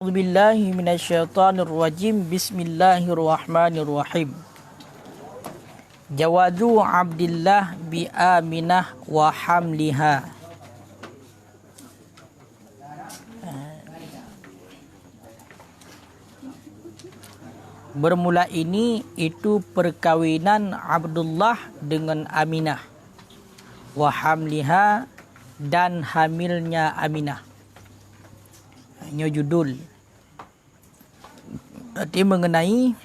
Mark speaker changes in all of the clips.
Speaker 1: A'udzubillahi minasyaitonirrajim. Bismillahirrahmanirrahim. Jawadu Abdillah bi Aminah wa hamliha. Bermula ini itu perkawinan Abdullah dengan Aminah, wa hamliha, dan hamilnya Aminah. Ini judul. Berarti mengenai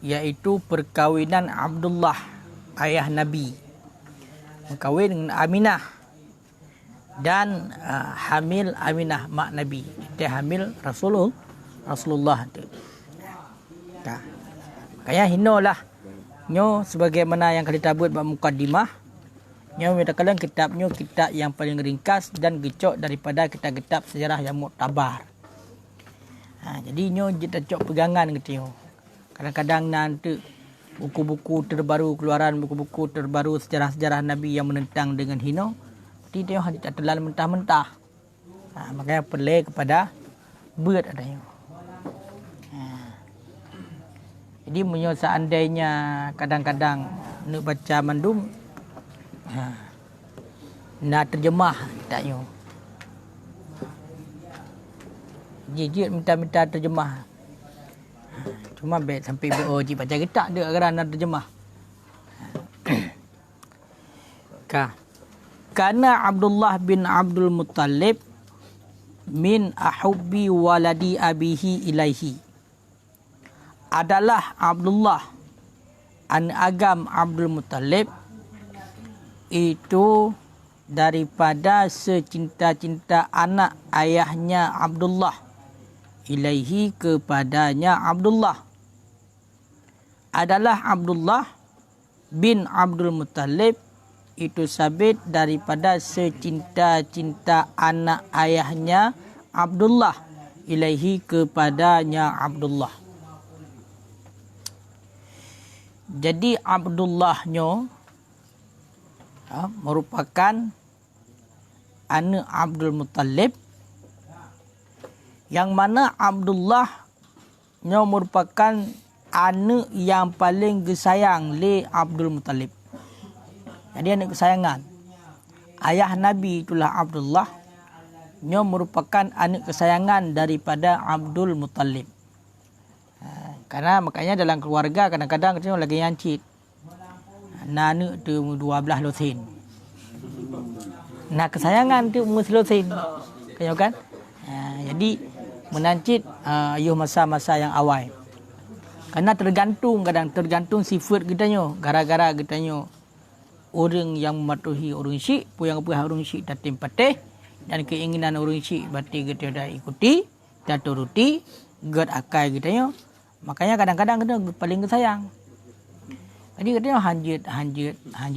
Speaker 1: yaitu perkawinan Abdullah ayah Nabi berkahwin dengan Aminah dan hamil Aminah mak Nabi. Dia hamil Rasulullah tu. Makanya hinolah nyo sebagaimana yang kita buat bab mukaddimah. Nyo menyatakan kitabnya kitab yang paling ringkas dan gecok daripada kitab-kitab sejarah yang muktabar. Jadi nyo kita cok pegangan gitu. Kadang-kadang nanti buku-buku terbaru, keluaran buku-buku terbaru sejarah-sejarah Nabi yang menentang dengan hino, jadi dia tak terlalu mentah-mentah. Makanya perlu kepada buat adanya. Jadi menyo seandainya kadang-kadang nak baca mandum, nak terjemah tak nyo. Jijik minta-minta terjemah. Cuma baik sampai BOG baca kita dia kerana terjemah. Karena Abdullah bin Abdul Muttalib min ahubbi waladi abihi ilaihi. Adalah Abdullah agam Abdul Muttalib itu daripada secinta-cinta anak ayahnya Abdullah ilaihi kepadanya Abdullah. Adalah Abdullah bin Abdul Muttalib itu sabit daripada secinta-cinta anak ayahnya Abdullah ilaihi kepadanya Abdullah. Jadi Abdullahnya merupakan anak Abdul Muttalib, yang mana Abdullah merupakan anak yang paling disayang oleh Abdul Muttalib. Jadi anak kesayangan. Ayah Nabi itulah Abdullah, merupakan anak kesayangan daripada Abdul Muttalib. Karena makanya dalam keluarga kadang-kadang kita lagi yancit. Anak tu 12 lusin. Nah kesayangan tu lusin. Kaya kan? Jadi menancit ayuh masa-masa yang awal. Karena tergantung sifat kita nyo. Gara-gara kita nyo orang yang mematuhi orang syik, puyang-puyang orang syik tatim patih, dan keinginan orang syik berarti kita dah ikuti, dah turuti, gad akal kita nyo. Makanya kadang-kadang kita paling kesayang. Jadi katanya hanjit.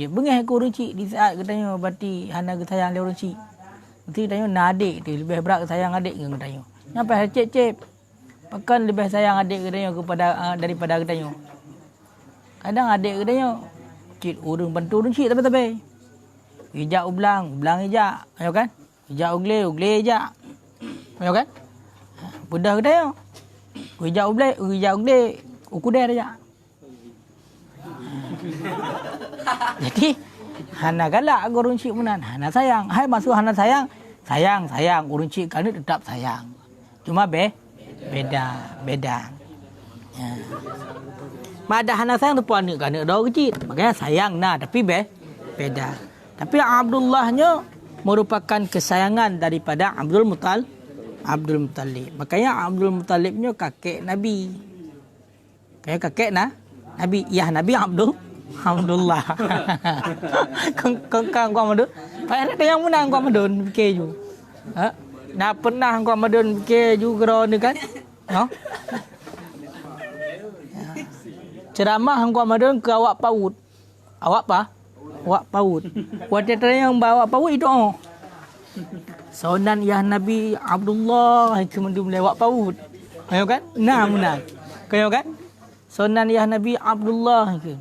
Speaker 1: Bengih ke orang cik di saat katanya berarti hana kesayang le orang cik. Mesti katanya nak adik tu lebih berat kesayang adik ke katanya. Kenapa cep-cep? Pakan lebih sayang adik katanya daripada katanya. Kadang adik katanya cik orang bantu orang cik tapi. Ijak ublang ijak. Ayo kan? Ijak ugle ijak. Ayo kan? Budak katanya. Ijak ugle ukudai aja. Jadi hana galak orang cik menan, hana sayang. Hai masuk hana sayang orang cik kan tetap sayang. Cuma beda. Ya. Mak ada hana sayang tu pun kan ada kecil. Makanya sayang tapi beda. Tapi Abdullahnya merupakan kesayangan daripada Abdul Muttalib. Makanya Abdul Muttalibnya kakek Nabi. Kayak kakek Nabi, ya Nabi Abdullah. Kang Muhammad. Pak ada yang menang Muhammad fikir ju. Dah pernah Muhammad fikir ju gero ni kan? Ceramah Muhammad ke awak paut. Awak apa? Awak paut. Waktu yang bawa paut itu Sonan ya Nabi Abdullah kemudian lewat paut. Ayo kan? Menang. Kau kan? Sonan ya Nabi Abdullah ke.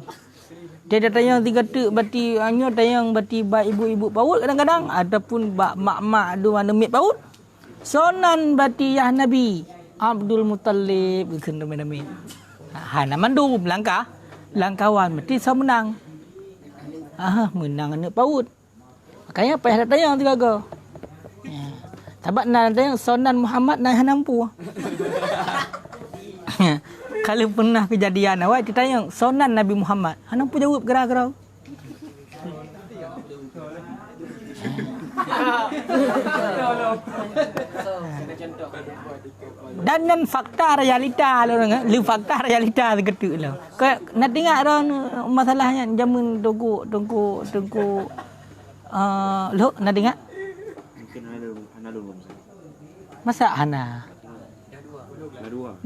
Speaker 1: Dia dah tayang 3 tek bati hanya tayang bati bak ibu-ibu paut kadang-kadang ataupun bak mak-mak ada mana mit paut. Sonan berarti ayah Nabi Abdul Muttalib kena nama. Hana mandu langkawan berarti saya menang. Menang anak paut. Makanya payah tanya tu gagal. Tabat nak tanya sonan Muhammad naik hanampu. Kalau pernah kejadian awak ditanya sonan Nabi Muhammad, hanampu jawab gerah-gerah. Dan nan fakta realita lu fakta realita segitu lah. Kau nak tengok orang masalahnya jamun tunggu lo nak tengok
Speaker 2: Mungkin Hana dulu.
Speaker 1: masa Hana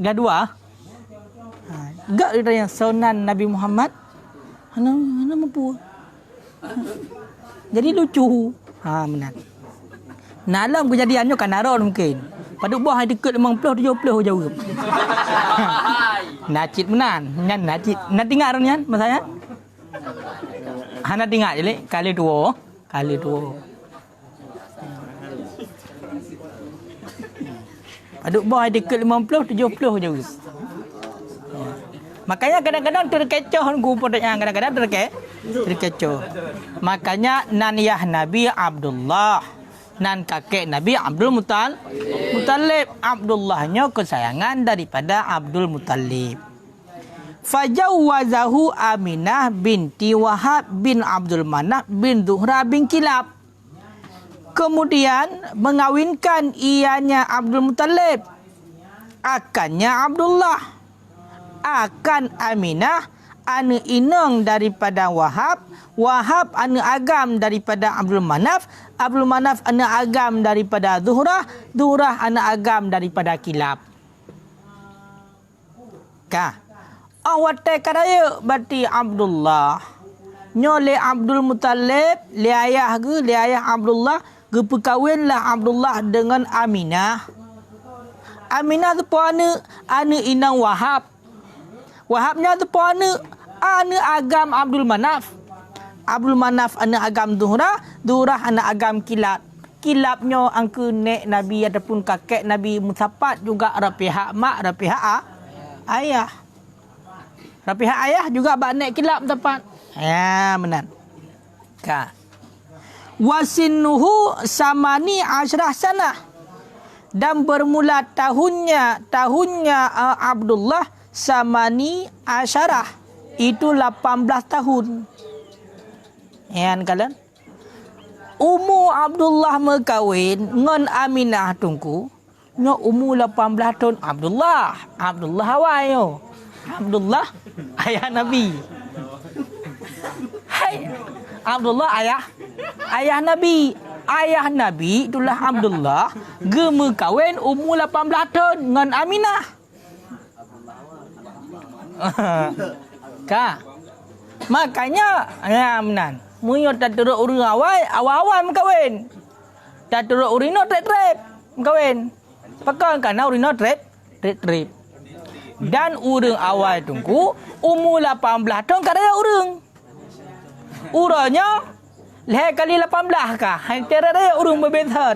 Speaker 1: Gadua enggak dia yang sonan Nabi Muhammad Hana mampu jadi lucu benar. Dalam kejadiannya kan naron mungkin. Pada buah dekat 50 70 jauh. Nacit menan, nyan nacit. Nak tengok ron nyan masanya? Hana tengok je lek kali dua. Pada buah dekat 50 70 jauh. Makanya kadang-kadang terkecoh gupodnya kadang-kadang terkecoh. Makanya nan yah Nabi Abdullah, nan kakek Nabi Abdul Muttalib. Abdullahnya kesayangan daripada Abdul Muttalib. Fajawwazahu Aminah binti Wahab bin Abdul Manaf bin Zuhra bin Kilab. Kemudian mengawinkan ianya Abdul Muttalib akannya Abdullah akan Aminah anu inang daripada Wahab anu agam daripada Abdul Manaf anu agam daripada Zuhrah anu agam daripada Kilab. Awate kadaya berarti Abdullah nyole Abdul Muttalib le ayah Abdullah ge perkawinlah Abdullah dengan Aminah tu puana anu inang Wahabnya tu puana anu agam Abdul Manaf anu agam Zuhrah anu agam Kilabnya angku nek Nabi ataupun kakek Nabi Musapat juga rapihak mak rapihak ayah juga bak nek Kilab tepat benar wasinnuhu samani asyrah sanah dan bermula tahunnya Abdullah samani asyarah itu 18 tahun. Kalian umur Abdullah berkahwin dengan Aminah tungku nya umur 18 tahun. Abdullah awal Abdullah ayah Nabi. Hai Abdullah ayah Nabi itulah Abdullah geme kahwin umur 18 tahun dengan Aminah. Makanya menan munyo tak turut urang awal kahwin. Tak turut urino trip kahwin. Pakai kana urino trip. Dan urang awal tunggu umur 18 tahun kadang urang. Uranya leh kali 18 kah? Antara dia urang berbeza.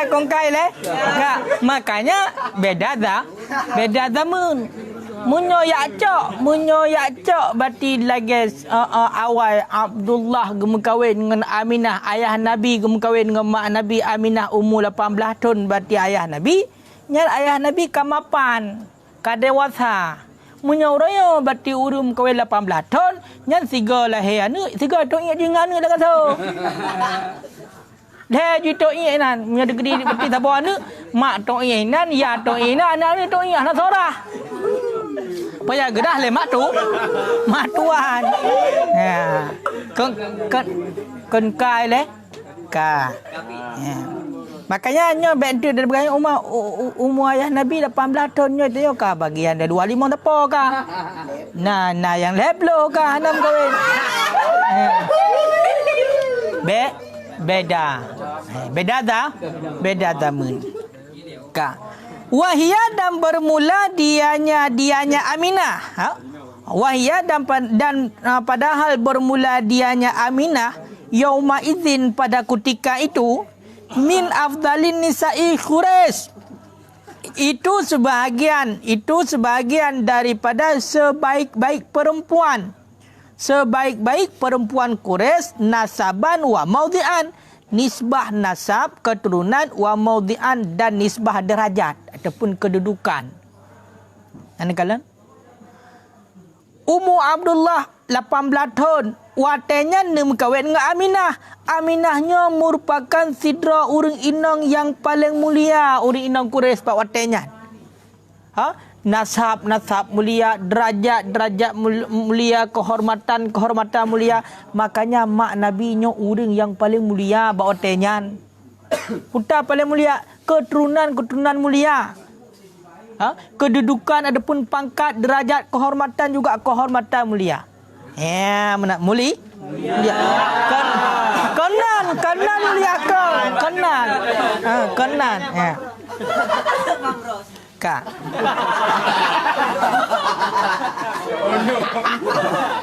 Speaker 1: Kongkai le. Makanya beda zaman. Munyo yak cok berarti lagi awal Abdullah gemu kahwin dengan Aminah ayah Nabi gemu kahwin dengan mak Nabi Aminah umur 18 tahun berarti ayah Nabi nyar ayah Nabi kamapan kadewasa munyo raya berarti urum kahwin 18 tahun nyan siga lahir anu siga tok ingat jeung anu lah kata dah juto ingat nan munyo gede berarti sabo anu mak tok ingat nan ya tok ingat anak tok ingat nak sorah payah gedah le mak tuan kon kai le makanya nya bentu dari bagian umur ayah Nabi 18 tahun nya tu ka bagian dari 25 tepo ka nah yang leblo ka hanam kahwin beda zaman ka wahia dan bermula dianya Aminah Wahya dan padahal bermula dianya Aminah yauma idzin pada ketika itu min afdalin nisa'i Quraisy. Itu sebahagian daripada sebaik-baik perempuan. Sebaik-baik perempuan Quraisy nasaban wa maudhi'an. Nisbah nasab, keturunan, wa maudhi'an dan nisbah derajat ataupun kedudukan. Anda kalian? Ummu Abdullah 18 tahun. Watenya nem kawin dengan Aminah. Aminahnya merupakan sidra urang inang yang paling mulia. Urang inang Quraisy pak watenya. Nasab mulia, derajat mulia, kehormatan mulia. Makanya mak Nabi nya urang yang paling mulia pak watenya. Puta paling mulia, keturunan mulia. Kedudukan adapun pangkat, derajat, kehormatan juga kehormatan mulia. Ya, mana mulia? Kanan mulia kau. Kanan. Ya. Ka.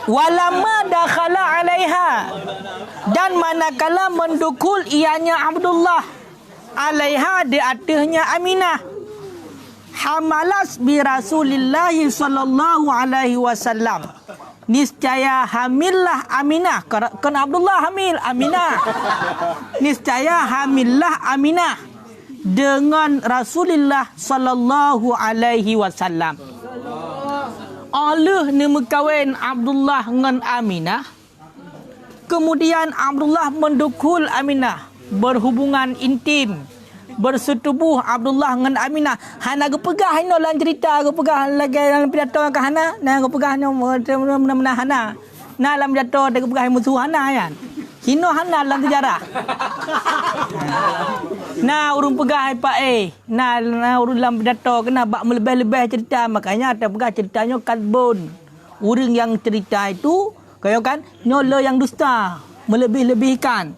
Speaker 1: Walama dakhala alaiha. Dan manakala mendukul ianya Abdullah alaiha di atasnya Aminah. Hamalas bi Rasulillah sallallahu alaihi wasallam. Niscaya hamillah Aminah. Kan Abdullah hamil Aminah. Niscaya hamillah Aminah dengan Rasulullah sallallahu alaihi wasallam. Allah ni kawin Abdullah dengan Aminah. Kemudian Abdullah mendukul Aminah, berhubungan intim, bersetubuh Abdullah dengan Aminah. Hana ge pegah ino lan cerita ge pegah lagi dalam pidato ke Hana. Nah ge pegah ino mana Hana. Nah dalam pidato de ge pegah musuh Hana kan. Hino Hana dalam sejarah. Nah urung pegah pak Nah urung dalam pidato kena bak melebih-lebih cerita, makanya ada pegah ceritanya kadbun. Urang yang cerita itu kaya kan nyola yang dusta, melebih-lebihkan.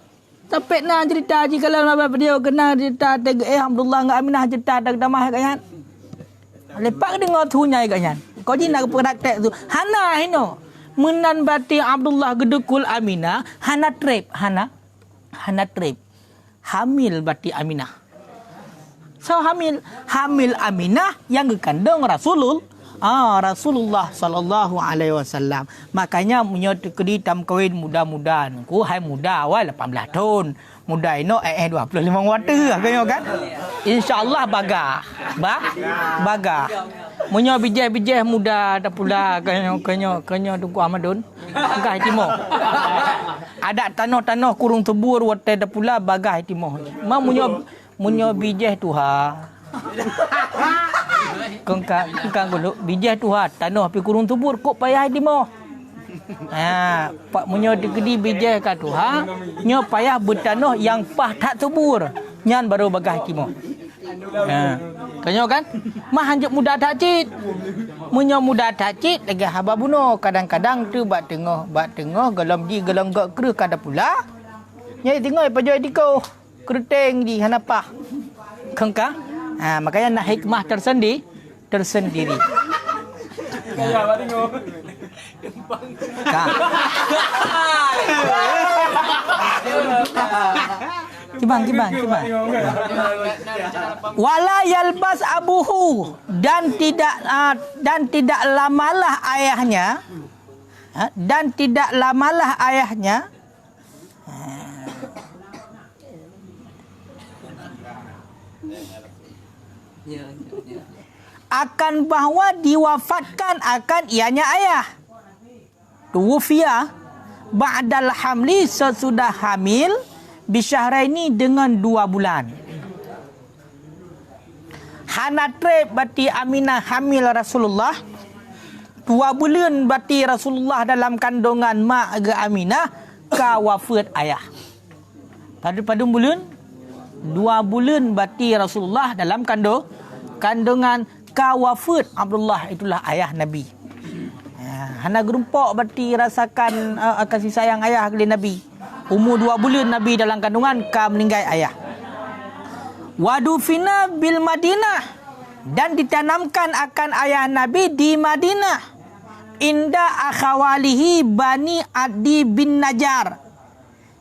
Speaker 1: Tapi nak cerita jika kalau dia kena cerita Alhamdulillah dengan Aminah cerita dak damah kan. Lepak dengar tunya kan. Kau ji nak praktek tu. Hana hino. Menan bati Abdullah gedukul Aminah, hana trip. Hamil bati Aminah. So hamil Aminah yang gekandung Rasulullah sallallahu alaihi wasallam. Makanya punya kedi tam kawin muda-muda. Ku hai muda awal 18 tahun. Muda ino 25 wata kan. Insyaallah bagah. Munyo bijih muda dah pula kanyo tuku Amadun. Bagah timur. Ada tanah kurung tebur wate dah pula bagah timur. Ma munyo bijih tuha. Kengkang gulu bijih tuha tanah pi kurung tebur kok payah timur. Pak munyo digedi bijih ka tuha, nyo payah bertanah yang pah tak tebur. Nyan baru bagah timur. Kanyo kan? Mah hanjuk muda tak cit. Munyo muda tak cit lagi haba bunuh. Kadang-kadang tu bak tengah galam di galang gak kru kada pula. Nyai tengok pajo diko. Kerteng di hanapah. Kengkang. Makanya nak hikmah tersendiri. Kibang. Wala yalbas abuhu dan tidak lamalah ayahnya akan bahawa diwafatkan akan ianya ayah. Tuwfiya ba'dal hamli sesudah hamil bisyahraini dengan 2 bulan. Hanatre bati Aminah hamil Rasulullah 2 bulan bati Rasulullah dalam kandungan mak ke Aminah ka wafat ayah. Pada bulan 2 bulan bati Rasulullah dalam kandungan ka wafat Abdullah, itulah ayah Nabi. Hana gerumpok berarti rasakan kasih sayang ayah kepada Nabi. Umur 2 bulan Nabi dalam kandungan ka meninggal ayah. Wadufina bil Madinah dan ditanamkan akan ayah Nabi di Madinah. inda akhawalihi Bani Adi bin Najjar.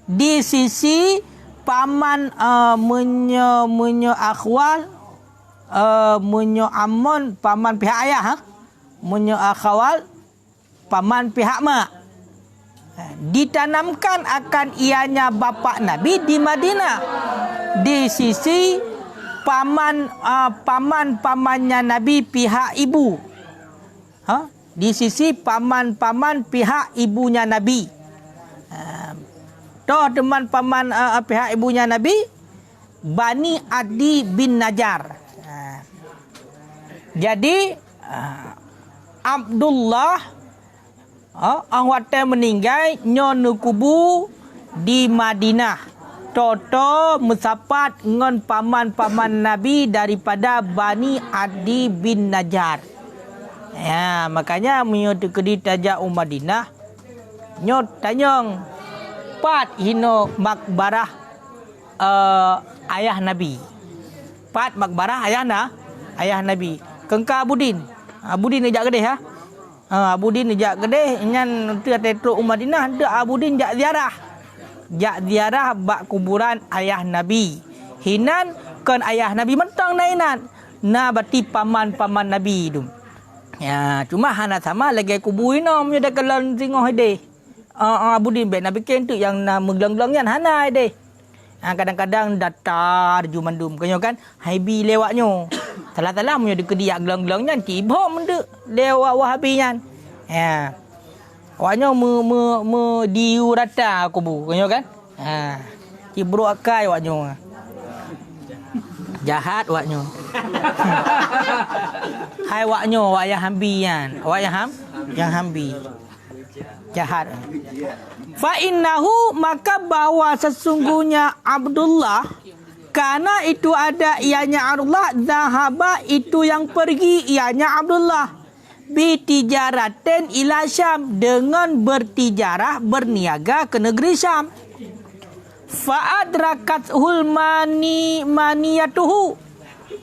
Speaker 1: Di sisi paman menyo akhwal menyo amon paman pihak ayah, menyo akhwal paman pihak mak. Ditanamkan akan ianya bapa Nabi di Madinah di sisi paman-pamannya Nabi pihak ibu. Di sisi paman-paman pihak ibunya Nabi. Toh teman paman pihak ibunya Nabi Bani Adi bin Najjar. Jadi Abdullah Ahwate meninggal nyon kubu di Madinah. Toto musapat ngon paman-paman Nabi daripada Bani Adi bin Najjar. Ya, makanya menyot kedi tajak Madinah. Nyot tanyong pat hino makbarah ayah Nabi. Pat makbarah ayah Nabi. Kengka Abudin. Abudin ejak gede ha. Abudin jak gede ngan tu tetro Madinah tu Abudin jak ziarah. Jak ziarah bak kuburan ayah Nabi. Hinan kan ayah Nabi mentang nainan. Na berarti paman-paman Nabi tu. Ya, cuma hana sama lagi kubur ino punya dah kelon singoh ide. Abudin bet Nabi ken tu yang na meglang-glang yan hana ide. Kadang-kadang datar jumandum kanyo kan haibi lewatnyo. Salah-salah punya dikediak gelang-gelang nyan tiba mendek lewat wahabi nyan. Ya. Awaknyo me diu rata kubu kanyo kan. Cibro akai awaknyo. Jahat awaknyo. Hai awaknyo awak yang hambi yan. Awak yang hambi. Jahat. Fa innahu maka bahwa sesungguhnya Abdullah karena itu ada ianya Abdullah zahaba itu yang pergi ianya Abdullah bi tijaratin ila Syam dengan bertijarah berniaga ke negeri Syam. Fa adrakathul maniyatuhu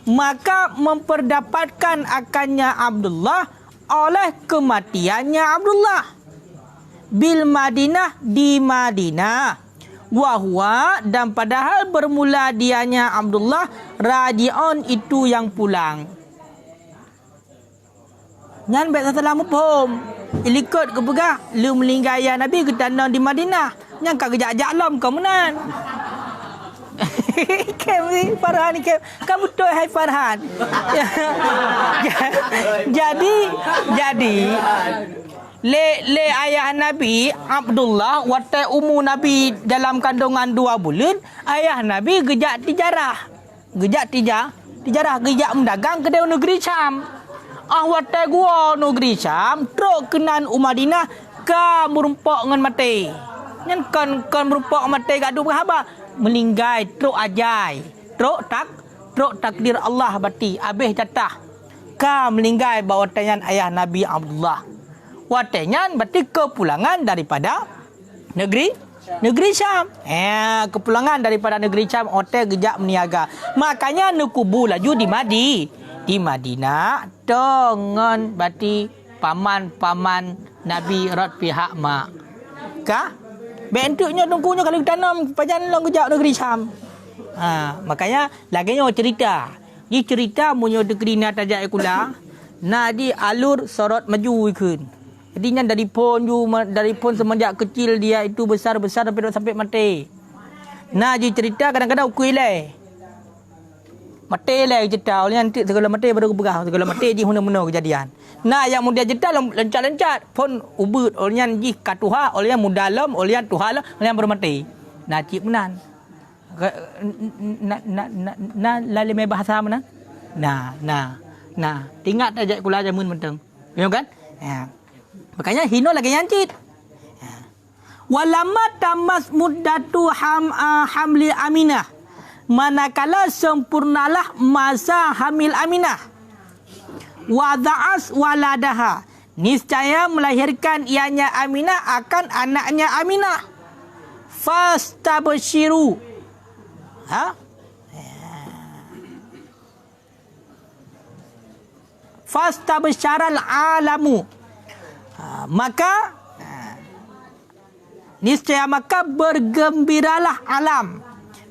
Speaker 1: maka memperdapatkan akannya Abdullah oleh kematiannya Abdullah bil Madinah di Madinah. Wahwa dan padahal bermula dianya Abdullah raji'un itu yang pulang. Nyan bet salah mufhum. Ilikut ke pegah lu melinggai Nabi ke tanah di Madinah. Nyan ka gejak-jak lam kau menan. Kem Farhan kem. Kamu betul hai Farhan. Jadi Le ayah Nabi Abdullah waktu umur Nabi dalam kandungan 2 bulan, ayah Nabi gejak tijarah. Tijarah gejak mendagang ke negeri Syam. Waktu gua negeri Syam, truk kenan Madinah ka merumpak ngan mati. Nyan kan merumpak mati gadu apa? Melinggai truk ajai. Truk takdir Allah bati abih jatah. Ka melinggai bawa tanyan ayah Nabi Abdullah. Watenyan berarti kepulangan daripada negeri Syam. Kepulangan daripada negeri Syam otak gejak meniaga. Makanya nukubu laju di Madinah dengan berarti paman-paman Nabi rot pihak mak. Kah? Bentuknya tungkunya kalau tanam pajan long gejak negeri Syam. Makanya laginya cerita. Ni cerita munyo negeri na tajak kula. Na di alur sorot maju ikun. Jadi nya dari pon semenjak kecil dia itu besar-besar sampai mati. Nah, dia cerita kadang-kadang ukui le. Mati le cerita oleh nanti segala mati baru berah segala mati ji huna-huna kejadian. Nah, yang muda cerita lencat-lencat pon ubut oleh ji katuha oleh muda lam oleh tuhala oleh bermati. Nah, cik menan. Lalu mai bahasa mana? Nah, tinggal tajak kula jamun menteng. Ya kan? Ya. Makanya hino lagi nyancit. Walamma tamas muddatu hamli Aminah. Manakala sempurnalah masa hamil Aminah. Wada'as waladaha. Niscaya melahirkan ianya Aminah akan anaknya Aminah. Fastabshiru. Fastabsharal alamu. Maka niscaya maka bergembiralah alam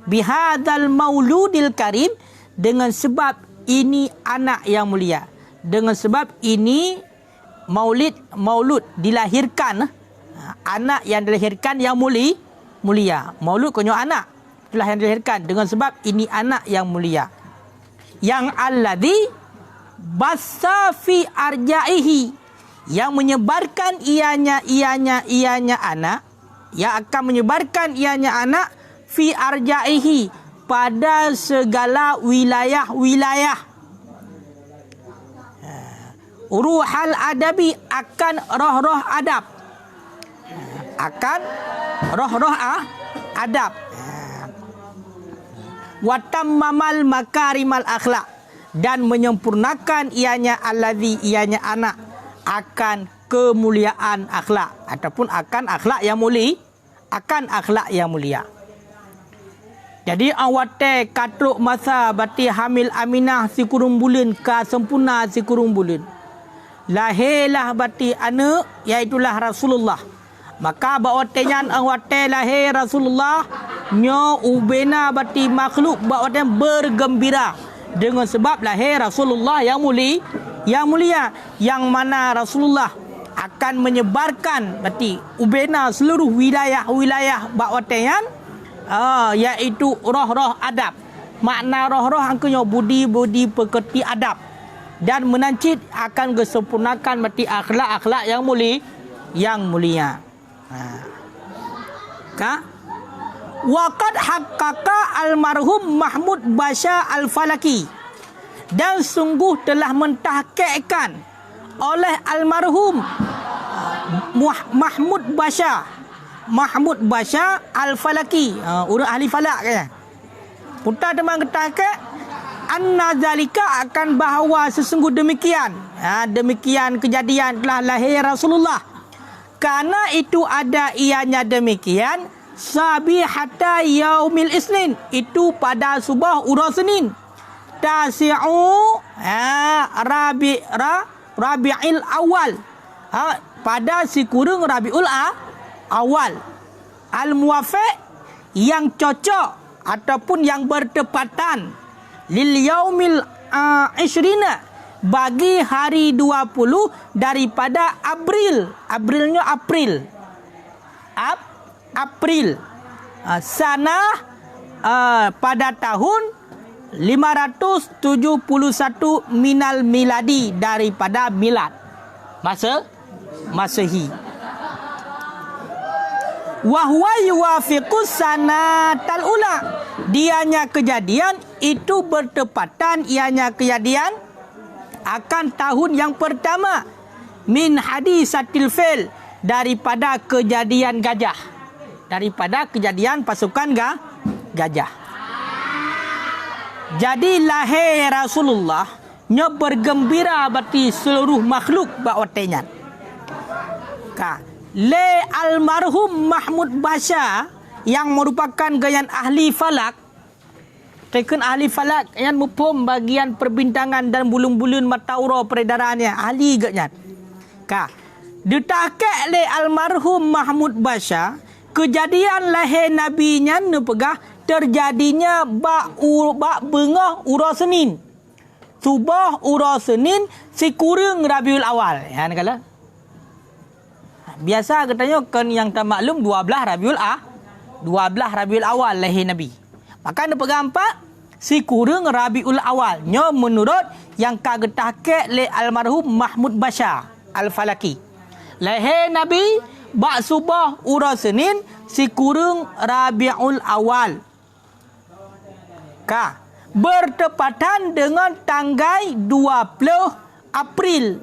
Speaker 1: bihadzal mauludil karim, dengan sebab ini anak yang mulia, dengan sebab ini maulud dilahirkan, anak yang dilahirkan yang mulia. Maulud konyo anak, itulah yang dilahirkan, dengan sebab ini anak yang mulia, yang alladzi bassa fi arjaihi, yang menyebarkan ianya anak, yang akan menyebarkan ianya anak fi arjaihi, pada segala wilayah-wilayah. Ruhal adabi, akan roh-roh adab, akan roh-roh adab. Watammamal makarimal akhlak, dan menyempurnakan ianya allazi, ianya anak, akan kemuliaan akhlak, ataupun akan akhlak yang mulia, akan akhlak yang mulia. Jadi awate katruk masa bati hamil aminah si kurung bulan ka sempurna si kurung bulan, lahirlah bati anak, iaitulah Rasulullah. Maka bawatenyan awate lahir Rasulullah, nyo ubena bati makhluk bawaten bergembira dengan sebab lahir Rasulullah yang mulia, yang mana Rasulullah akan menyebarkan bati ubena seluruh wilayah bawatenyan, iaitu roh-roh adab. Makna roh-roh angkanya budi pekerti adab, dan menancit akan kesempurnakan bati akhlak-akhlak yang mulia. Waqad haqqaqa almarhum Mahmud Basha Al-Falaki, dan sungguh telah mentahqiqkan oleh almarhum Mahmud Basha Al-Falaki, orang ahli falak kan. Putar teman ketahqiq anna zalika, akan bahawa sesungguh demikian, demikian kejadian telah lahir Rasulullah. Karena itu ada ianya demikian, sabihata yaumil isnin, itu pada subah urus Senin, tasi'u Rabi'il awal, pada si kurung Rabiul awal, al-muwafiq, yang cocok ataupun yang bertepatan, lil yaumil ishrina, bagi hari 20 daripada Aprilnya April sana pada tahun 571 minal miladi, daripada milad Masehi. Wahwa yuwafiqus sanatal ula, dianya kejadian itu bertepatan, ianya kejadian akan tahun yang pertama, min hadisatil fil, daripada kejadian gajah, daripada kejadian pasukan gajah. Jadi lahir Rasulullah nya bergembira bati seluruh makhluk bawatenyan. Le almarhum Mahmud Basha, yang merupakan gayan ahli falak, Teken ahli falak yang mupum bagian perbintangan dan bulun-bulun mataura peredarannya, ahli gaknya. Ditahqiq le almarhum Mahmud Basha, kejadian lahir nabinya nepegah terjadinya bak bengah urus Senin, subah urus Senin si kurang Rabiul Awal. Ya kala. Biasa katanya kan yang tak maklum 12 Rabiul Awal lahir nabi. Maka ada pegampak si kurang Rabiul Awal nya menurut yang kagetahke le almarhum Mahmud Basha Al-Falaki. Lahir Nabi bak subah urus Senin si kurang Rabiul Awal. Bertepatan dengan tanggal 20 April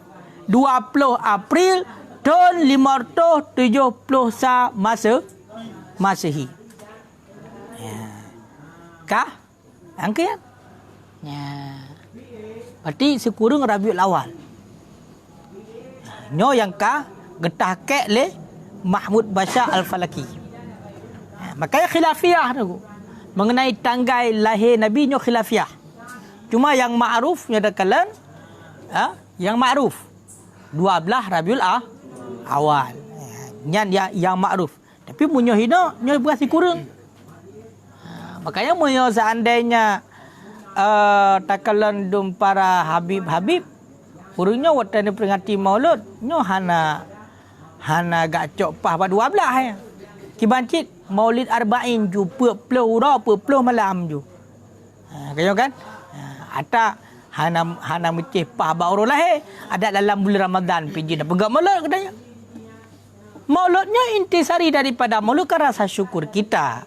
Speaker 1: tahun 570 Masehi. Angka ya. Berarti sekurang Rabiul Awal. Nyo yang getahke le Mahmud Basha Al-Falaki. Makanya khilafiyah tu. Mengenai tanggal lahir Nabi nyo khilafiyah. Cuma yang ma'ruf nya dakalan yang ma'ruf 12 Rabiul awal. Nyan yang makruf. Tapi munyo hina nyo berasi kurang. Makanya munyo seandainya takalan dum para habib-habib urungnya watane peringati maulud nyo hana gak cok pah pada 12 ya. Kibancit maulid arba'in ju puluh malam ju. Kayo kan? Ata hana mecih pah baru lahir ada dalam bulan Ramadan pergi dah pegang maulud katanya. Mauludnya intisari daripada maulud kan rasa syukur kita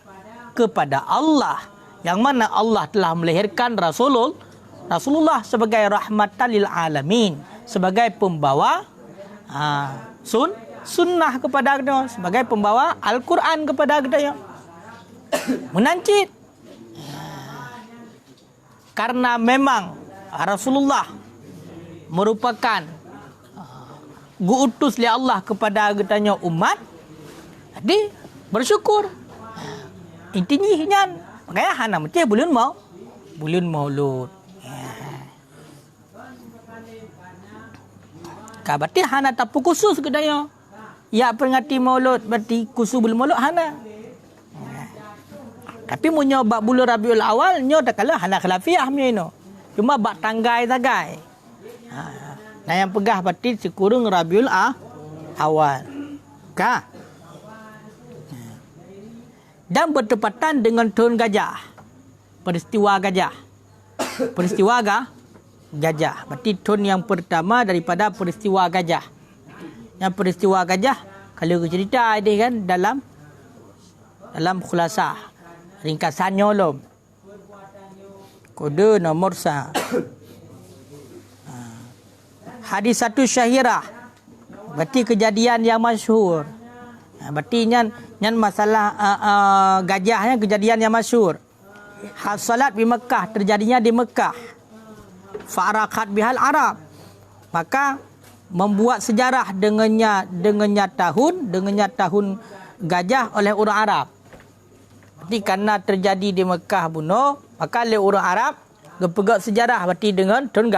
Speaker 1: kepada Allah yang mana Allah telah melahirkan Rasulullah sebagai rahmatan lil alamin, sebagai pembawa sunnah kepada kita, sebagai pembawa Al-Quran kepada kita. Menancit karena memang Rasulullah merupakan diutus oleh Allah kepada kita umat, jadi bersyukur. Intinya makanya hana mesti bulan maulud. Berarti hana tapu khusus kedaya. Ya peringati maulud berarti khusus bulan maulud hana. Tapi munyo bab bulan Rabiul Awal nyo tak kala hana khilafiyah mino. Cuma bab tanggai-tanggai. Nah yang pegah berarti sekurang Rabiul Awal. Ka. Dan bertepatan dengan tahun gajah. Peristiwa gajah. Gajah. Berarti tahun yang pertama daripada peristiwa gajah. Yang peristiwa gajah kalau cerita dia kan dalam khulasah ringkasannya lom. Kode nomor hadis satu syahirah. Berarti kejadian yang masyhur. Berarti nyan masalah gajahnya kejadian yang masyhur. Hasalat di Mekah, terjadinya di Mekah. Farakat bihal Arab. Maka membuat sejarah dengannya tahun gajah oleh orang Arab. Berarti karena terjadi di Mekah bunuh, maka oleh orang Arab gepegak sejarah berarti dengan tahun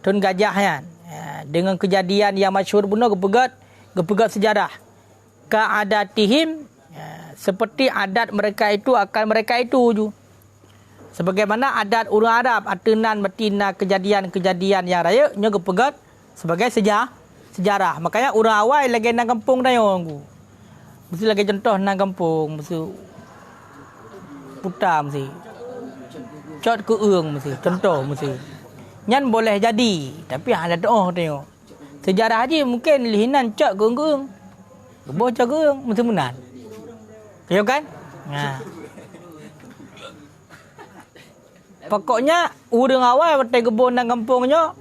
Speaker 1: gajah kan. Dengan kejadian yang masyhur bunuh gepegak sejarah. Ka'adatihim seperti adat mereka itu akan mereka itu ju. Sebagaimana adat orang Arab atenan betina kejadian-kejadian yang raya nya gepegat sebagai sejarah. Makanya orang awal lagi nang kampung dah yo. Mesti lagi contoh nang kampung mesti putar mesti. Cot ke eung mesti contoh mesti. Nyan boleh jadi tapi ada doa tengok. Sejarah haji mungkin lihinan cot ke eung. Geboh cot ke eung mesti menan. Ya kan? Nah. Pokoknya orang awal betul kebun dan kampungnya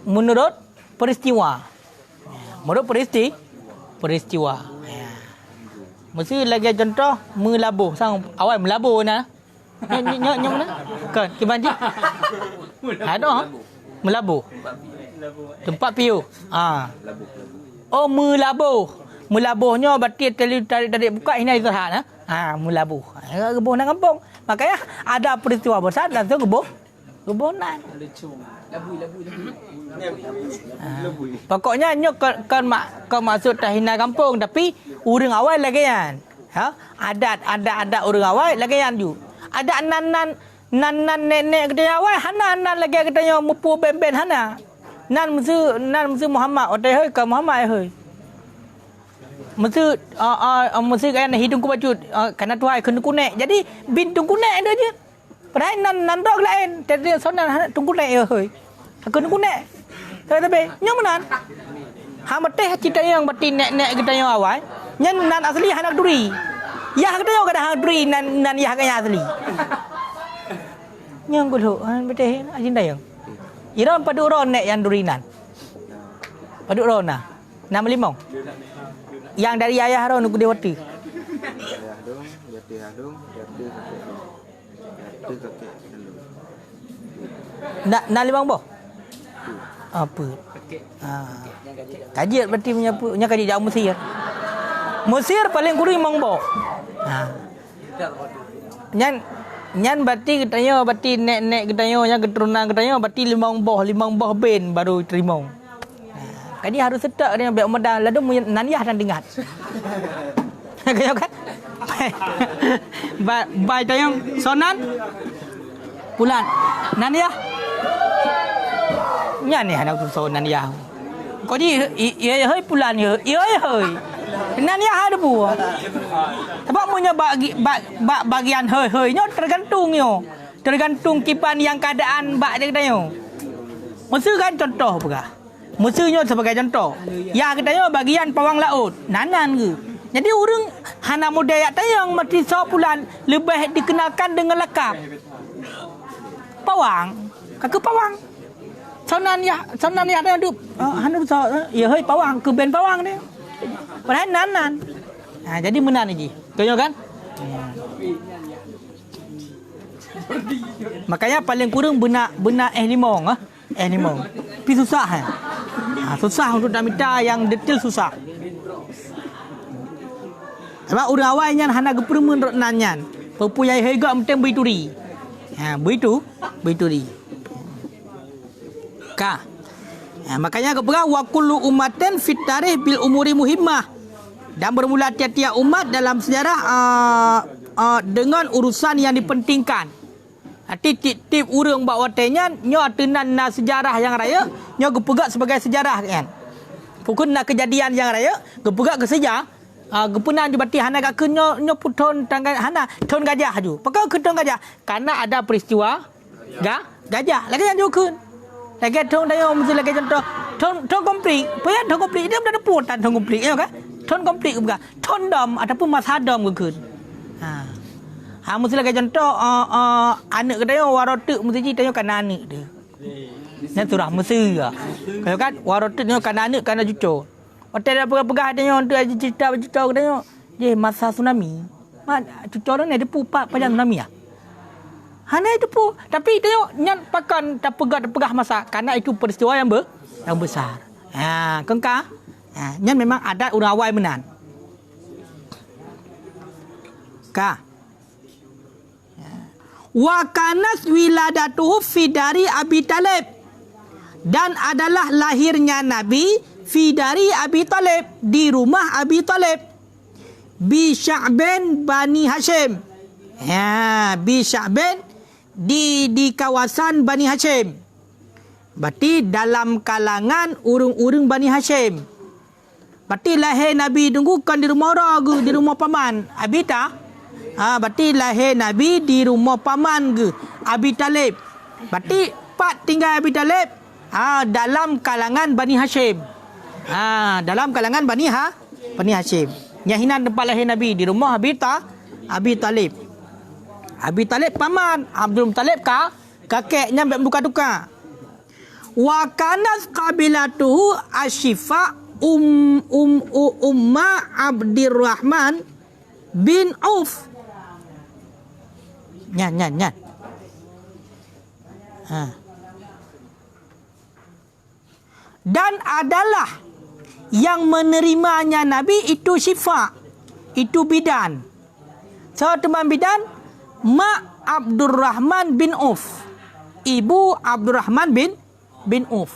Speaker 1: menurut peristiwa. Peristiwa. Mesti lagi contoh melabuh sang awal melabuh nah. Nya mana? Kan kibanji. Ada melabuh. Tempat piu. Oh melabuh. Melabuhnya berarti tadi buka ini terhad melabuh. Kebun dan kampung. Makanya ada peristiwa besar dan itu kebonan. Pokoknya nyo kan maksud tahina kampung tapi orang awal lagi kan. Adat orang awal lagi kan ju. Ada nan nenek kita awal hana lagi kita mupu ben hana. Nan mesti Muhammad otai heuy ka Muhammad heuy. Mesti kan hidung ku baju karena tuai kena kunek. Jadi bin tung kunek ada je. Padahal nan dog lain. Tapi sonan tung kunek heuy. Kena kunek. Tapi nyaman. Ha beteh cerita yang berarti nek kita yang awal. Nyan nan asli hanak duri. Ya kita yang kada hanak duri nan ya kaya asli. Nyang gulu beteh ajin dayang. Iron padu ron nek yang duri nan. Padu ron nah. 65. Yang dari ayah ron ku dewati. Ayah dong, jati kakek. Nak limang boh. Apa? Kajian berarti punya kaji jauh Mesir. Mesir paling kurang limang boh. Nyan berarti katanya berarti nek katanya yang keturunan katanya berarti limang boh ben baru terima. Jadi harus setak dia biar Ramadan lalu naniah dan dengar. Kaya kan? Bai tayang sonan bulan naniah. Nya ni anak tu sonan naniah. Kau di ia hơi bulan ia hơi. Naniah ada bu. Sebab punya bagian hơi-höynya tergantung yo. Tergantung kipan yang keadaan bak dia katanya. Musuh kan contoh apa? Musuhnya sebagai contoh. Ya katanya bagian pawang laut. Nanan ke. Jadi orang hana muda yak tayang mati sebulan lebih dikenalkan dengan lekap. Pawang. Kakak pawang. Sonan ya ada hidup. Hana besar. Ya hơi pawang ke ben pawang dia. Padahal nanan. Nah, jadi menan lagi. Kau kan? Makanya paling kurang benak limong limong. Tapi susah susah untuk nak minta yang detail susah. Sebab orang awalnya hana gepermen rok nanyan. Pepuyai hega mtem beituri. Beituri. Makanya keperang wa kullu ummatin fit tarikh bil umuri muhimmah. Dan bermula tiap-tiap umat dalam sejarah dengan urusan yang dipentingkan. Tip-tip urang bak watenya nyo tenan na sejarah yang raya, nyo gepegak sebagai sejarah kan. Pukul nak kejadian yang raya, gepegak ke sejarah. Gepunan dibati hana gak ke nyo puton tangga hana ton gajah ju. Pakau ke ton gajah karena ada peristiwa gajah. Lagi yang jukun. Lagi ton dayo mesti lagi contoh ton komplit. Paya ton komplit dia ada putan ton komplit ya kan? Ton komplit juga. Ton dom ataupun masa dom ke. Mesti lagi contoh anak katanya warotek mesti tanya kan anak dia. Nan surah mesti ah. Kalau kan warotek tanya kan anak kan cucu. Hotel pegah-pegah tanya untuk cerita katanya, "Je masa tsunami." Cucu orang ni ada pupat pada tsunami ah. Hana itu pun tapi tengok nyan pakan tak pegah masa karena itu peristiwa yang besar. Kengka. Nyan memang adat orang awal menan. Wa kanas wiladatuhu fi dari Abi Talib. Dan adalah lahirnya Nabi fi dari Abi Talib, di rumah Abi Talib. Bi Sya'ban Bani Hashim. Bi Sya'ban di kawasan Bani Hashim. Berarti dalam kalangan urung-urung Bani Hashim. Berarti lahir Nabi tunggukan di rumah orang ke, di rumah paman Abi tak? Berarti lahir Nabi di rumah paman ke Abi Talib. Berarti pak tinggal Abi Talib dalam kalangan Bani Hashim. Dalam kalangan Bani Hashim. Nyahinan tempat lahir Nabi di rumah Abi Talib. Abi Talib paman, Abdul Muttalib kakeknya berduka-duka. Wa kanas qabilatuhu asyifa Umma Abdurrahman bin Auf. Nyan. Dan adalah yang menerimanya Nabi itu Syifa, itu bidan. So teman bidan Mak Abdurrahman bin Auf, ibu Abdurrahman bin Auf.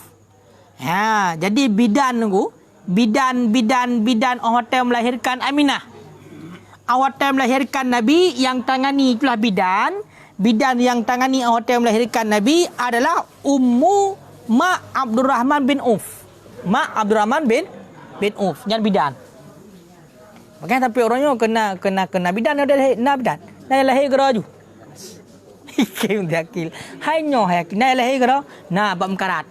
Speaker 1: Jadi bidan tu, bidan hotel melahirkan Aminah. Hotel melahirkan Nabi yang tangani itulah bidan yang tangani hotel melahirkan Nabi adalah Ummu Mak Abdurrahman bin Auf. Mak Abdurrahman bin Auf, jangan bidan. Makanya tapi orangnya kena bidan ada bidan. Nai lahir geraju. Kim dakil. Hai nyo hai nai lahir gero. Nah bab mekarat.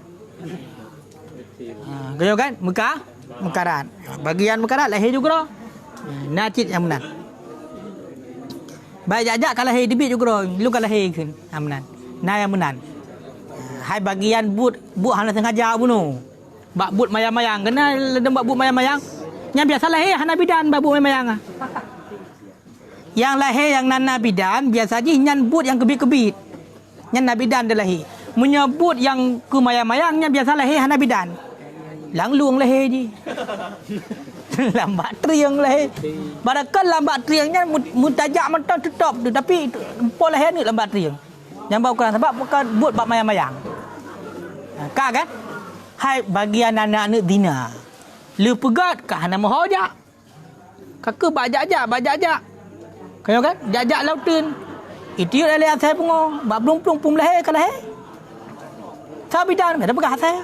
Speaker 1: Gaya kan? Mekarat. Bagian mekarat lahir juga. Nacit yang menang. Baik jajak kalau lahir dibit juga. Lu kalau lahir kan. Menang. Nah yang menang. Hai bagian but hana sengaja bunuh. Bak but mayang-mayang. Kena ledem bak but mayang-mayang. Yang biasa lahir hana bidan bak but mayang-mayang. Yang lahir yang nana bidan biasanya nyan but yang kebit-kebit. Nyan nabidan dia lahir. Menyebut yang ke mayang-mayangnya biasa lahir hana bidan. Langluang lahir je. Lambat triang lahir. Badakal lambat triangnya mutajak mentang tetap tu tapi empol lahir ni lambat triang. Yang bau kurang sebab bukan but bab mayang-mayang. Kan? Hai bagian anak-anak dina. Le pegat ke hana mahajak. Kakak bajak-ajak. Kaya kan? Jajak lautin. Itu yang leleh asal pungo. Bak belum pum lahir ke lahir. Sa bidan, ada pegat asal.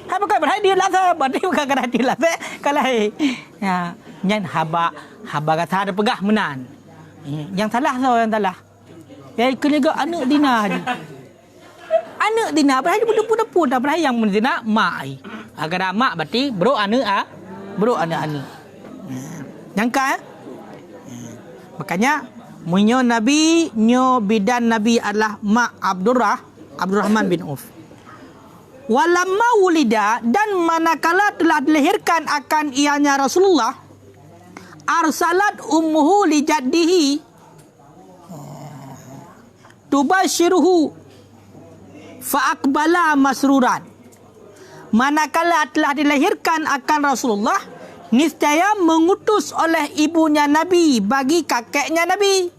Speaker 1: Hai pakai berhai dia lah saya. Berarti bukan kena dia lah saya. Ke lahir. Ya. Yang haba kata ada pegah menan. Yang salah yang salah. Yang kena anak dina je. Anak dina berhai depu-depu dah berhai yang mendina mak ai. Agar mak berarti bro anak anak. Yang ka makanya munyo Nabi nyo bidan Nabi adalah mak Abdurrahman bin Auf. Walamma wulida dan manakala telah dilahirkan akan ianya Rasulullah arsalat ummuhu li jaddihi tubashiruhu fa aqbala masruran. Manakala telah dilahirkan akan Rasulullah, niscaya mengutus oleh ibunya Nabi bagi kakeknya Nabi.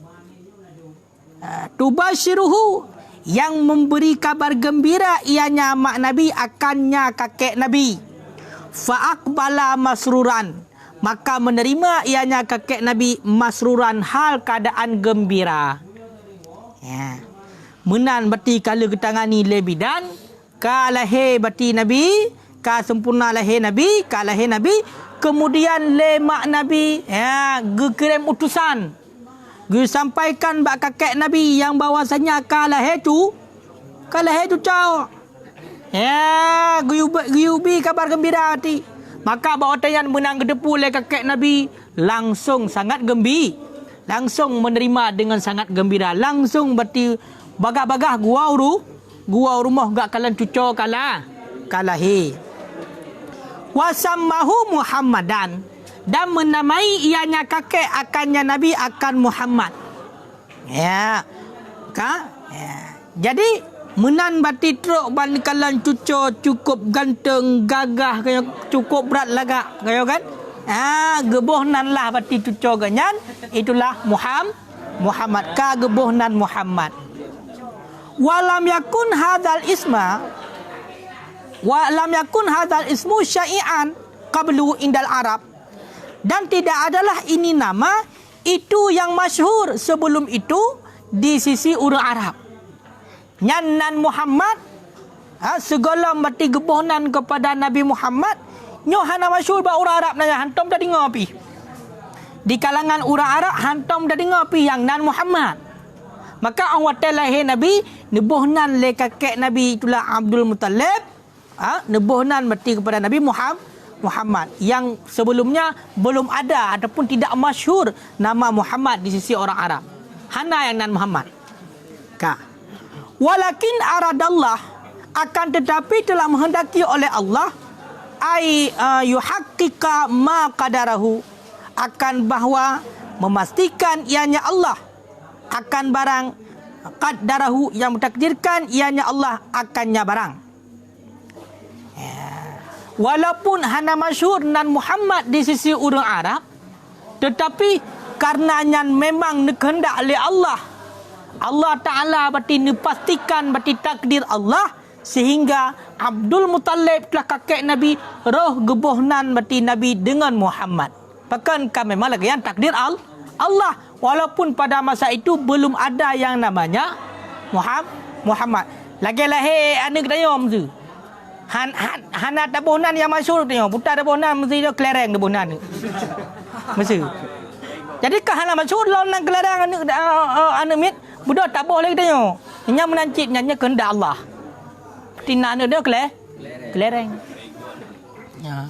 Speaker 1: Tubashiruhu yang memberi kabar gembira ianya mak Nabi akannya kakek Nabi. Fa aqbala masruran, maka menerima ianya kakek Nabi masruran hal keadaan gembira. Ya. Menan berarti kalau ketangani lebidan, ka lahir berarti Nabi, ka sempurna lahir Nabi, ka lahir Nabi, kemudian le mak Nabi, ya, kirim utusan. Gue sampaikan bak kakek Nabi yang bahwasanya ka lahir tu cau. Ya, gue ubi kabar gembira hati. Maka bawa tayan menang gedepu le kakek Nabi, langsung sangat langsung menerima dengan sangat gembira. Langsung berarti bagah-bagah gua rumah gak kalan cuco kalahi. Wasammahu Muhammadan, dan menamai ianya kakek akannya Nabi akan Muhammad. Ya. Jadi menan bati truk ban kalan cuco cukup ganteng gagah kaya cukup berat lagak kaya kan. Gebohnan lah bati cuco ganyan, itulah Muhammad ka gebohnan Muhammad. Walam yakun hadzal ismu syai'an qablu indal Arab, dan tidak adalah ini nama itu yang masyhur sebelum itu di sisi orang Arab. Nyanan Muhammad, segala mati gebohnan kepada Nabi Muhammad, nyo hana masyhur ba orang Arab nanya hantom dah dengar pi. Di kalangan orang Arab hantom dah dengar pi yang nan Muhammad. Maka awak lahir Nabi, nebuhnan le kakek Nabi itulah Abdul Muttalib, nebuhnan berarti kepada Nabi Muhammad yang sebelumnya belum ada ataupun tidak masyhur nama Muhammad di sisi orang Arab. Hana yang nan Muhammad. Walakin aradallah, akan tetapi telah menghendaki oleh Allah yuhaqqiqa ma qadarahu, akan bahwa memastikan ianya Allah akan barang qadarahu yang mentakdirkan ianya Allah akannya barang. Walaupun hana masyhur nan Muhammad di sisi orang Arab, tetapi karenanya memang kehendak oleh Allah Ta'ala berarti dipastikan berarti takdir Allah, sehingga Abdul Muttalib telah kakek Nabi roh gebohnan berarti Nabi dengan Muhammad. Bahkan memang lagi yang takdir Allah, walaupun pada masa itu belum ada yang namanya Muhammad. Lagi lahir anak tayom tu. Hana tabunan yang masyhur tu, putar tabunan mesti dia kelereng tabunan tu. Mesti. Jadi kah hana masyhur lawan nang kelereng anak mit, budak tak boleh tanya. Nya menancit nya kehendak Allah. Tina dia kelereng. Ya.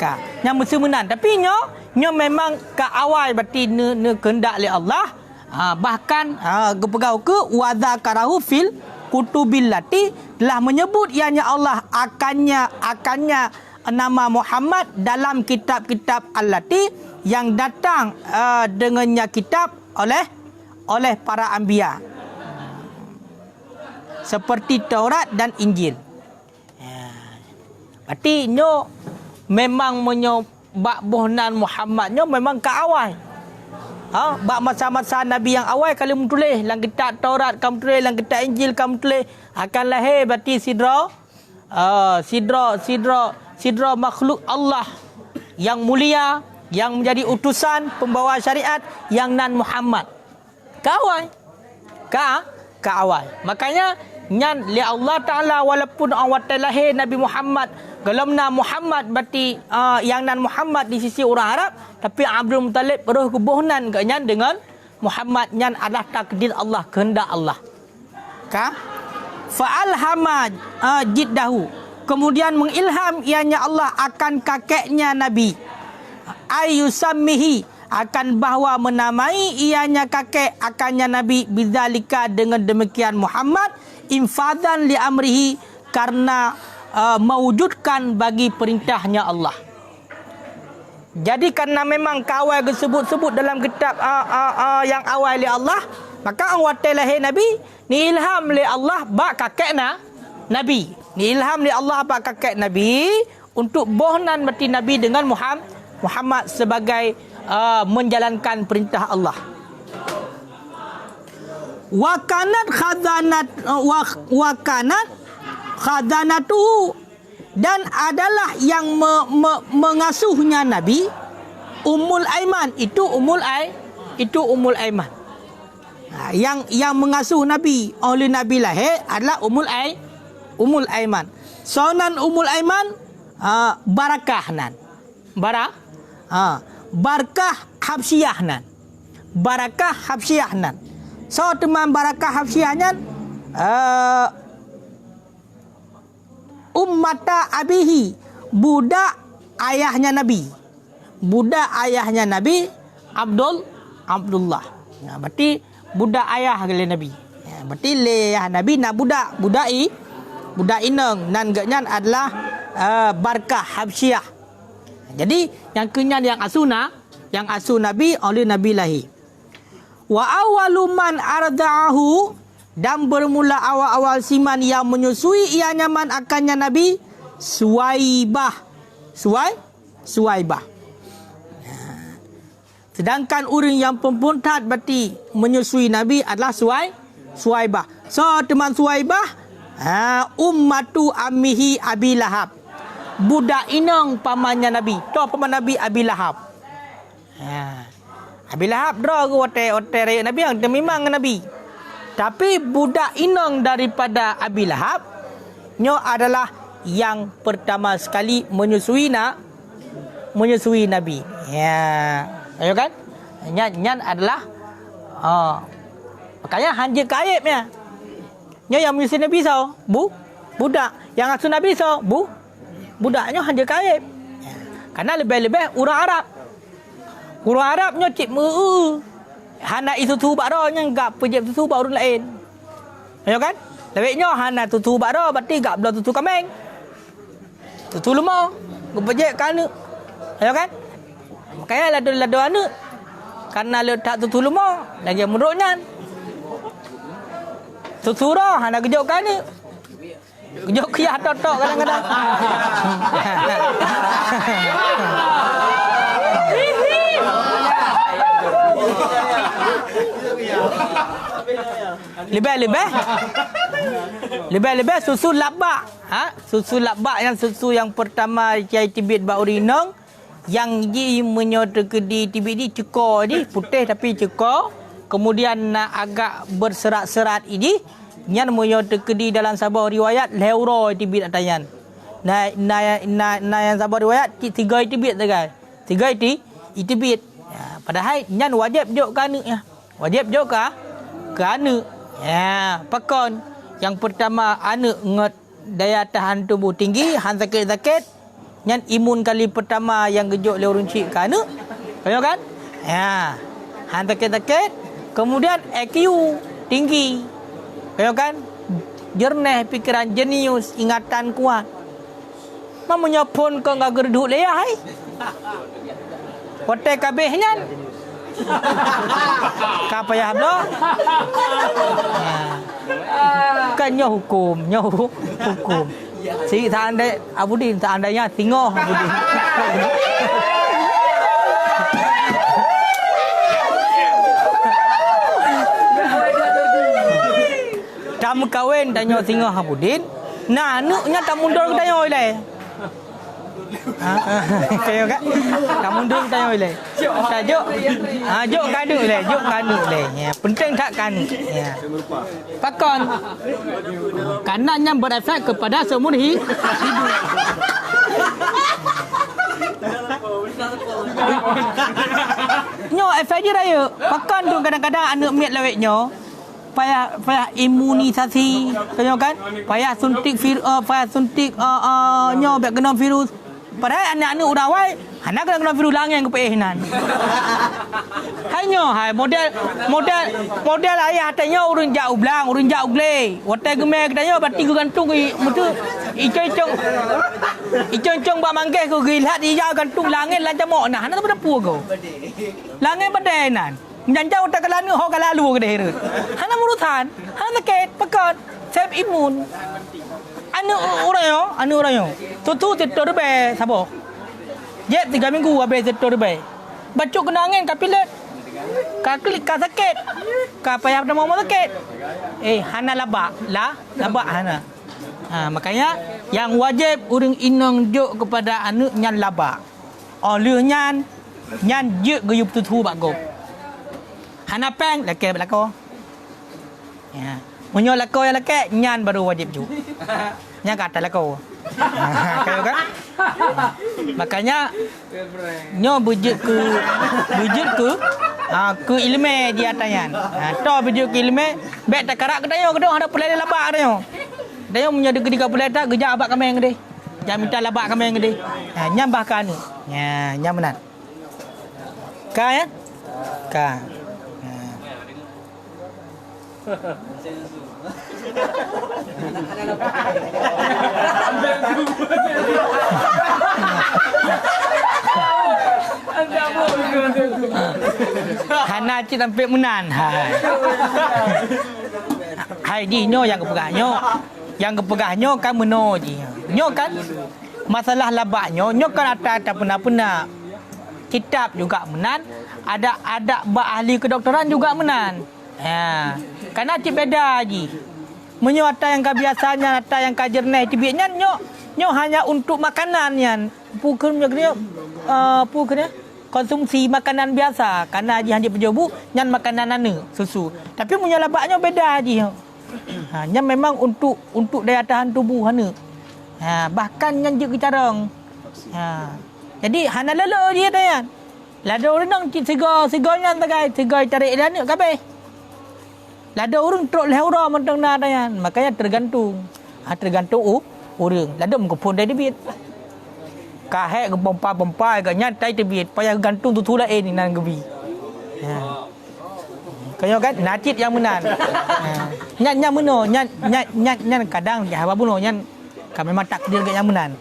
Speaker 1: Ka nya mesti menan, tapi nyo memang ka awal berarti ne kehendak oleh Allah. Bahkan gepegau ke wadzakarahu fil kutubil lati, telah menyebut ianya Allah akannya nama Muhammad dalam kitab-kitab allati yang datang dengannya kitab oleh para anbiya seperti Taurat dan Injil. Berarti nyo memang bak bohnan Muhammadnya memang ke awal. Bak masa-masa Nabi yang awal kalau tulis dalam kitab Taurat, kamu tulis dalam kitab Injil, kamu tulis akan lahir berarti sidra sidra makhluk Allah yang mulia, yang menjadi utusan pembawa syariat, yang nan Muhammad. Kawai. Kawai. Makanya nyan li Allah Taala walaupun awat lahir Nabi Muhammad, galamna Muhammad berarti yang nan Muhammad di sisi orang Arab, tapi Abdul Muttalib roh kebuhnan ke nyan dengan Muhammad, nyan adalah takdir Allah, kehendak Allah. Fa'alhama jiddahu, kemudian mengilham ianya Allah akan kakeknya Nabi, ayyusammihi, akan bahawa menamai ianya kakek akannya Nabi, bidzalika, dengan demikian Muhammad, infadan li amrihi, karena mewujudkan bagi perintahnya Allah. Jadi karena memang kawai disebut-sebut dalam kitab yang awal li Allah, maka ang watai lahir Nabi ni ilham li Allah bak kakekna Nabi. Ni ilham li Allah bak kakek Nabi untuk bohnan mati Nabi dengan Muhammad sebagai menjalankan perintah Allah. Wa kanat khazanatu, dan adalah yang mengasuhnya Nabi Ummul Aiman, itu Ummul Aiman. Yang mengasuh Nabi oleh Nabi lahir adalah Ummul Aiman. Sonan Ummul Aiman barakah nan. Barakah Habsyah nan. Barakah Habsyah nan. So teman barakah Habsyah nan ummata abihi, budak ayahnya Nabi. Budak ayahnya Nabi Abdullah. Nah, berarti budak ayah kali Nabi. Ya, berarti ayah Nabi nak budak inang nan gaknyan adalah barakah Habsyah. Jadi yang kenyan yang asuh Nabi oleh Nabi lahir. Wa awwalu man arda'ahu, dan bermula awal-awal siman yang menyusui ianya man akannya Nabi Suwaibah. Sedangkan orang yang pempuntat berarti menyusui Nabi adalah Suwaibah. So teman Suwaibah ummatu ammihi Abi Lahab, budak inang pamannya Nabi. Tu paman Nabi Abi Lahab. Abi Lahab draw ke otai raya Nabi yang memang Nabi. Tapi budak inang daripada Abi Lahab nyo adalah yang pertama sekali menyusui Nabi. Ya, ayo kan? Nyan adalah makanya hanja kaibnya. Nyo yang menyusui Nabi so, budak. Yang asuh Nabi so, budaknya hanja kaib. Ya. Karena lebih-lebih orang Arab. Orang Arab nyo cik hana itu tu bakro nya gak pejep tu ba urang lain. Ayo kan? Lebihnya hana tu bakro berarti gak belah tu kambing. Tu lemah, gepejek kan. Ayo kan? Makanya lado anak. Karena letak tu lemah lagi muduknya. Tu surah hana gejok kan. Gejok kiah tok kadang-kadang. Lebih susu labak. Susu labak yang susu yang pertama Kiai Tibit Baurinong yang ji menyodok di Tibit ni cekor ni putih tapi cekor, kemudian agak berserat-serat ini nyan menyodok di dalam sabah riwayat leuro Tibit atayan. Nah yang sabah riwayat 3 Tibit tegal. 3 Tibit. Ya, padahal nyan wajib jok kan ya. Wajib jok anak. Ya, pakon. Yang pertama anak nget daya tahan tubuh tinggi, han sakit-sakit. Nyan imun kali pertama yang gejok le urang cik ke anak. Tahu kan? Ya. Han sakit-sakit, kemudian IQ tinggi. Tahu kan? Jernih pikiran, jenius, ingatan kuat. Mamanya pun kau enggak gerduk le hai. Hotel kabeh nyan. Kapa ya hablo? Kan hukum. Si seandainya Abudin, seandainya tingoh Abudin. Kamu kawin tanya tingoh Abudin. Nah, anaknya tak mundur ke tanya oleh. Kayo kan? Tak mundur ke tanya oleh. Tak jok. Jok kadu oleh, jok kadu oleh. Ya, penting tak kan. Ya. Pakon. Karenanya berefek kepada seumur hidup. Nyo efek dia raya. Pakon tu kadang-kadang anak miat laweknya payah imunisasi, tengok kan? Payah suntik nyo biar kena virus. Padahal anak-anak orang awal anak kena virus langit ke pehinan. Hanya model ayah tanya urun jauh belang, urun jauh glei. Watai gemeh katanya berarti gantung mutu icong ba manggeh ko gilat dia gantung langit lancar mo nah hana pada pu ko. Langit badenan. Menjanjau tak kelana ho kalalu ke deh. Hana murutan, hana ket pakot save imun. Anu orang yo. Tu tidur be sabo. Jet 3 minggu habis tidur be. Bacuk kena angin kapilet. Ka klik ka sakit. Ka payah pada mau sakit. Hana labak hana. Makanya yang wajib urang inong juk kepada anak nyan labak. Oleh nyan je guyup tutu bak go. Hana peng leke belako. Ya. Munyo lako ya leke nyan baru wajib juk. Nyan kata lako. Kayo kan? Makanya nyo bujut ke ilmu dia tanyan. To bujut ke ilmu bet tak karak kedayo kedong ada pelai labak dayo. Dayo menjadi ketika pelai tak gejak abak kami yang gede. Jangan minta labak kami yang gede. Nyam bahkan. Ya, nyam benar. Ka ya? Ka. Hana cik sampai menan. Hai di nyo yang kepegahnya. Yang kepegahnya kan meno ji. Nyo kan masalah labaknya nyo kan ada pernah kitab juga menan, ada ahli kedokteran juga menan. Ya. Karena cik beda ji. Menyo ada yang kebiasaannya, ada yang kajerneh tibitnya nyo hanya untuk makanan yan. Pukernya konsumsi makanan biasa. Karena haji hanya penjobu nyan makanan susu. Tapi menyo labaknya beda ji. Nyan memang untuk daya tahan tubuh hana. Bahkan nyan je kecarang. Jadi hana lelo je tayan. Lada orang cik segar nyan tagai, segar tarik dia ni kabeh. Lada orang truk lehura mentang na tayan. Makanya tergantung orang. Lada mengkepun dari debit. Kahek ke pompa ke nyantai debit. Payah gantung tu lain ni nan gebi. Kaya kan nacit yang menan. Nyan meno, nyan kadang ya apa buno nyan kami memang takdir ke yang menan.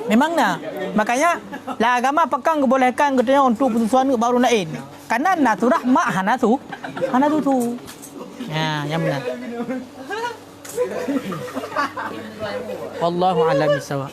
Speaker 1: Memang nah. Makanya lah agama pakang kebolehkan katanya untuk persusuan baru lain. Karena naturah mak hana tu. Ya, yang benar. Wallahu a'lam bishawab.